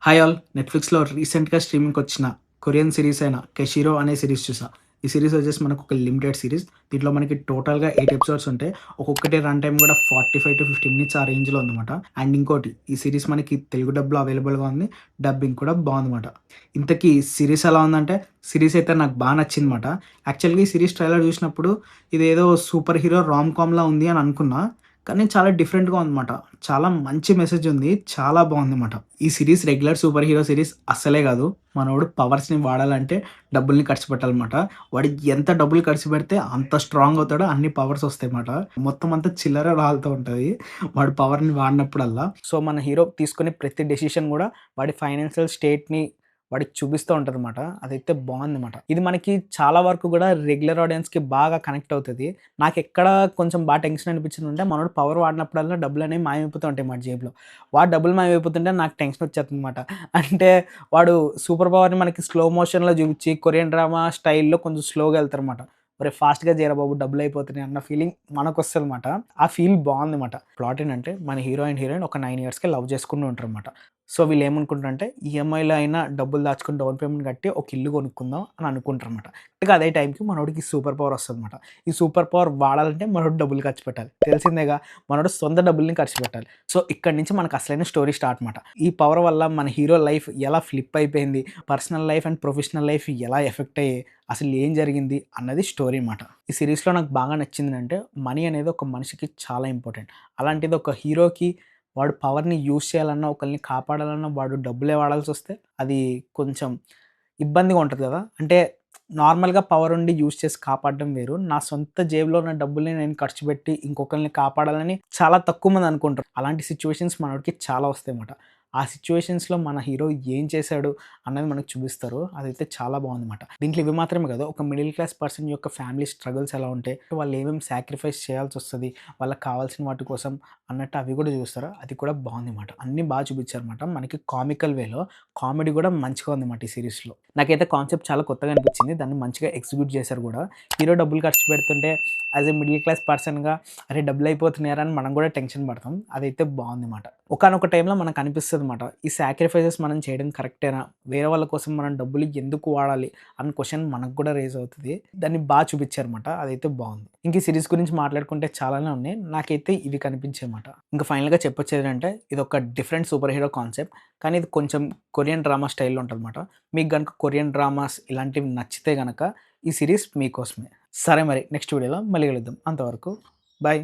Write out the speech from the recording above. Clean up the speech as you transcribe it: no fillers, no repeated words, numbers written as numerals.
Hi all! నెట్‌ఫ్లిక్స్‌లో రీసెంట్‌గా స్ట్రీమింగ్‌కొచ్చిన Korean series అయిన 'కెషిరో' అనే సిరీస్ చూసా. ఈ సిరీస్ వచ్చేసి మనకొక లిమిటెడ్ సిరీస్. దీంట్లో మనకి టోటల్‌గా 8 ఎపిసోడ్స్ ఉంటాయి. ఒక్కొక్కటి రన్ టైమ్ కూడా 45-50 మినిట్స్ ఆ రేంజ్‌లో ఉందన్నమాట. అండ్ ఇంకోటి ఈ సిరీస్ మనకి తెలుగు డబ్‌లో అవైలబుల్‌గా ఉంది. డబ్బింగ్ కూడా బాగుందన్నమాట. ఇంతకీ సిరీస్ ఎలా ఉందంటే, సిరీస్ అయితే నాకు బా నచ్చిందన్నమాట. యాక్చువల్‌గా ఈ సిరీస్ ట్రైలర్ చూసినప్పుడు ఇదేదో సూపర్ హీరో రామ్ కామ్‌లా ఉంది అని అనుకున్నా. కానీ చాలా డిఫరెంట్‌గా ఉందన్నమాట. చాలా మంచి మెసేజ్ ఉంది. చాలా బాగుందన్నమాట. ఈ series regular super hero series అస్సలే గాదు. మనోడు పవర్స్‌ని వాడాలంటే డబ్బుల్ని ఖర్చు పెట్టాలన్నమాట. వాడు ఎంత డబ్బులు ఖర్చు పెడితే అంత స్ట్రాంగ్ అవుతాడో అన్ని పవర్స్ వస్తాయన్నమాట. మొత్తం అంతా చిల్లర రాలుతూ ఉంటది. వాడు పవర్‌ని వాడినప్పుడల్లా. సో, మన హీరో తీసుకునే ప్రతి డెసిషన్ గూడా వాడి ఫైనాన్షియల్ స్టేట్‌ని వాడికి చూపిస్తూ ఉంటదనమాట. అదైతే బావుందనమాట. ఇది మనకి చాలా వరకు గూడా రెగ్యులర్ ఆడియన్స్‌కి బాగా కనెక్ట్ అవుతది. నాకెక్కడ కొంచెం టెన్షన్ అనిపించిందంటే, మనోడు పవర్ వాడినప్పుడల్లా డబ్బులనేవి మాయమైపోతూ ఉంటాయి వాడి జేబులో. వాడు డబ్బులు మాయమైపోతుంటే నాకు టెన్షన్ వచ్చేస్తుందనమాట. అంటే వాడు సూపర్ పవర్‌ని మనకి స్లో మోషన్‌లో చూపించి కొరియన్ డ్రామా స్టైల్‌లో కొంచెం స్లోగా ఎళ్తారనమాట. ఒరేయ్! ఫాస్ట్‌గా చేయరా బాబు డబ్బులయిపోతున్నాయి అన్న ఫీలింగ్ మనకొస్తదనమాట. ఆ ఫీల్ బావుందనమాట. ప్లాట్ ఏంటంటే మన హీరో అండ్ హీరోయిన్ ఒక 9 ఇయర్స్‌కి లవ్ చేసుకుంటూ ఉంటారనమాట. సో, వీళ్ళేమనుకుంటారంటే ఈఎంఐలో అయినా డబ్బులు దాచుకొని డౌన్ పేమెంట్ కట్టి ఒక ఇల్లు కొనుక్కుందాం అని అనుకుంటారనమాట. కరెక్ట్‌గా అదే టైంకి మనోడికి సూపర్ పవర్ వస్తదనమాట. ఈ సూపర్ పవర్ వాడాలంటే మనోడు డబ్బులు ఖర్చు పెట్టాలి. తెలిసిందేగా మనోడు సొంత డబ్బుల్ని ఖర్చు పెట్టాలి. సో, ఇక్కడి నుంచి మనకు అసలైన స్టోరీ స్టార్ట్ మాట. ఈ పవర్ వల్ల మన హీరో లైఫ్ ఎలా ఫ్లిప్ అయిపోయింది, personal life and professional life ఎలా ఎఫెక్ట్ అయ్యాయి, అసలు ఏం జరిగింది అన్నది స్టోరీ మాట. ఈ సిరీస్‌లో నాకు బాగా నచ్చిందేంటంటే మనీ అనేది ఒక మనిషికి చాలా ఇంపార్టెంట్. అలాంటిది ఒక హీరోకి వాడు పవర్‌ని యూజ్ చేయాలన్నా, ఒకళ్ళని కాపాడాలన్నా వాడు డబ్బులే వాడాల్సొస్తే అది కొంచెం ఇబ్బందిగా ఉంటది గదా! అంటే నార్మల్‌గా పవర్ ఉండి యూజ్ చేసి కాపాడడం వేరు. నా సొంత జేబులో ఉన్న డబ్బుల్ని నేను ఖర్చు పెట్టి ఇంకొకళ్ళని కాపాడాలని చాలా తక్కువ మంది అనుకుంటారు. అలాంటి సిట్యుయేషన్స్ మనోడికి చాలా వస్తాయన్నమాట. ఆ సిట్యుయేషన్స్‌లో మన హీరో ఏం చేశాడు అన్నది మనకు చూపిస్తారు. అదైతే చాలా బావుందన్నమాట. దీంట్లో ఇవి మాత్రమే కాదు, ఒక మిడిల్ క్లాస్ పర్సన్ యొక్క ఫ్యామిలీ స్ట్రగుల్స్ ఎలా ఉంటాయి, వాళ్ళు ఏమేమి సాక్రిఫైస్ చేయాల్సొస్తది, వాళ్ళకి కావాల్సిన వాటి కోసం అన్నట్టు అవి కూడా చూస్తారు. అది కూడా బావుందన్నమాట. అన్నీ బా చూపించారన్నమాట. మనకి కామికల్ వేలో కామెడీ కూడా మంచిగా ఉందన్నమాట ఈ సీరీస్‌లో. నాకైతే కాన్సెప్ట్ చాలా కొత్తగా అనిపించింది. దాన్ని మంచిగా ఎగ్జిక్యూట్ చేశారు గూడా. హీరో డబ్బులు ఖర్చు పెడుతుంటే యాస్ ఎ మిడిల్ క్లాస్ పర్సన్‌గా అరే! డబ్బులయిపోతున్నాయరా అని మనం గూడా టెన్షన్ పడతాం. అదైతే బావుందన్నమాట. ఒకానొక టైంలో మనకు అనిపిస్తదన్నమాట. ఈ సాక్రిఫైసెస్ మనం చేయడం కరెక్టేనా? వేరే వాళ్ళ కోసం మనం డబ్బులు ఎందుకు వాడాలి? అన్న క్వెషన్ మనకు కూడా రైజ్ అవుతది. దాన్ని చూపించారన్నమాట. అదైతే బావుంది. ఇంక ఈ సీరీస్ గురించి మాట్లాడుకుంటే చాలానే ఉన్నాయి. నాకైతే ఇవి కనిపించాయన్నమాట. ఇంకా ఫైనల్‌గా చెప్పొచ్చేదేంటంటే ఇదొక డిఫరెంట్ సూపర్ హీరో కాన్సెప్ట్. కానీ ఇది కొంచెం కొరియన్ డ్రామా స్టైల్‌లో ఉంటదన్నమాట. మీకు గనుక కొరియన్ డ్రామాస్ ఇలాంటివి నచ్చితే గనక ఈ సీరీస్ మీకోసమే. సరే మరి నెక్స్ట్ వీడియోలో మళ్ళీ కలుద్దాం. అంతవరకు బాయ్.